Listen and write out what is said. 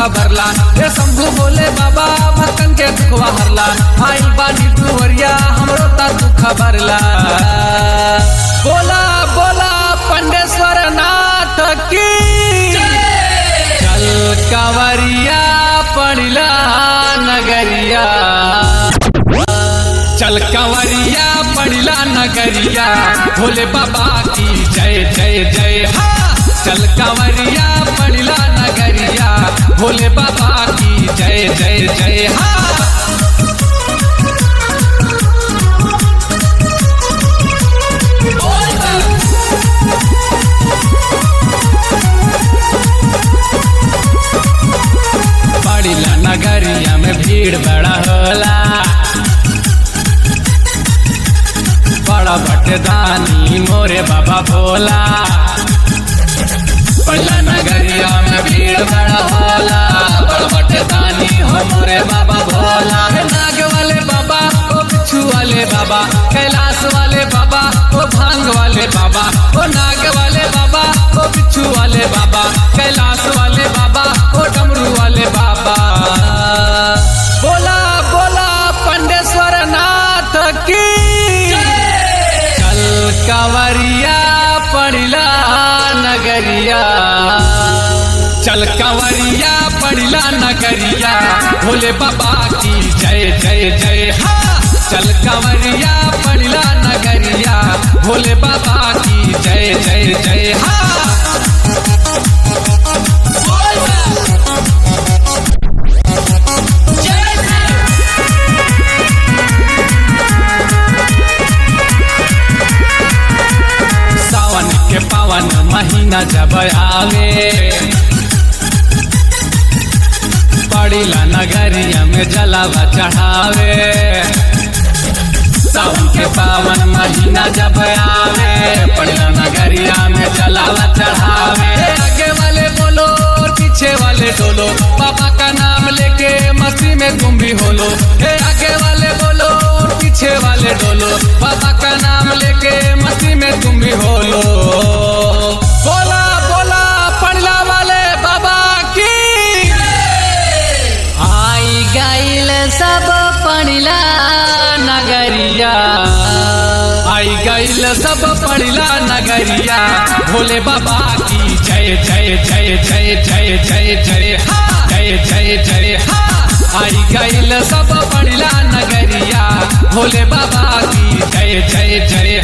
खबरला। हे शंभू बोले बाबा भक्तन के दुखवा हरला। आइल बानी दुवरिया हमरो ता तू खबरला। बोला बोला पंडेश्वर नाथ की चल कांवरिया पड़िला नगरिया। चल कांवरिया पड़िला नगरिया भोले बाबा की जय जय जय। हाँ चल कांवरिया पड़िला नगरिया भोले बाबा की जय जय जय। हाँ पड़िला नगरिया में भीड़ बड़ा होला। बड़ा बटदानी मोरे बाबा भोला। पड़िला नगरिया में भीड़ बड़ा होला। बड़ा बटदानी हो मोरे बाबा भोला। नाग वाले बाबा ओ बिच्छू वाले बाबा, कैलाश वाले बाबा ओ भांग वाले बाबा, ओ नाग वाले बाबा ओ बिच्छू वाले बाबा, कैलाश वाले बाबा ओ डमरू वाले बाबा। बोला बोला पंडेश्वर नाथ की चल कांवरिया पड़िला नगरिया। चल कांवरिया पड़िला नगरिया भोले बाबा की जय जय जय। हाँ चल कांवरिया पड़िला नगरिया भोले बाबा की जय जय जय। हाँ सावन के पावन महीना जब आवे, पड़िला नगरिया में जलावा चढ़ावे। सावन के पावन महीना जब आवे, पड़िला नगरिया में जलावा चढ़ावे। आगे वाले बोलो पीछे वाले डोलो, बाबा का नाम लेके मस्ती में तुम भी होलो। आगे वाले बोलो पीछे वाले डोलो, बाबा का नाम लेके मस्ती में तुम भी होलो। बोला बोला पड़िला वाले बाबा की आई गईल सब पड़िला नगरिया। आई गईल सब पड़िला नगरिया भोले बाबा की जय जय जय जय जय जय जय। हाँ जय जय जय। हाँ आई गईल सब पड़िला नगरिया भोले बाबा की जय जय जय।